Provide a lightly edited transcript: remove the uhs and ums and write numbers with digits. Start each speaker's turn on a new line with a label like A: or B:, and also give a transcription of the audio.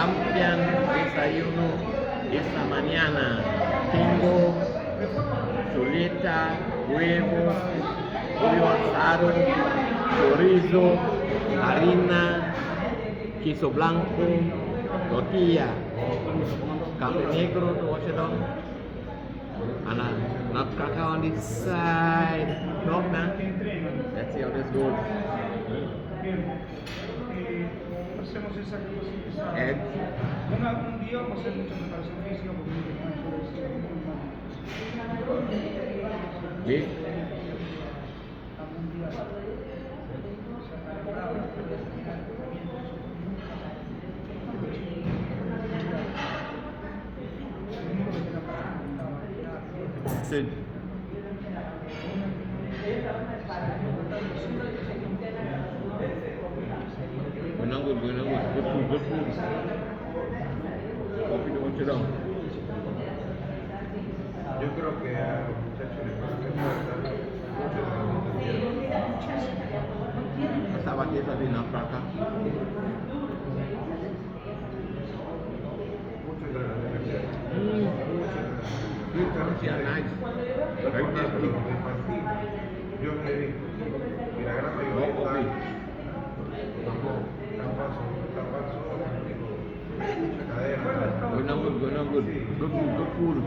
A: cambian desayuno esta mañana. Tengo chuleta, huevos, pollo asado, chorizo, harina, queso blanco, tortilla, café negro, wash it on. And nutcracker on this side. Look, man. Let's see how this goes.
B: Hacemos esa
A: Egg.
B: un día vamos a hacer mucha preparación física porque
A: Big. Sid. Good, good. Good food. Coffee to watch it on.
C: Yo creo que a los muchachos les falta mucho
A: Estaba aquí esa de nutcracker.
C: mucho entrenamiento.
A: Good, crunchy and nice. Very tasty.
C: Yo me di, y la gran mayoría
A: No coffee.
C: está paso, mucha cadera.
A: Good. Good food.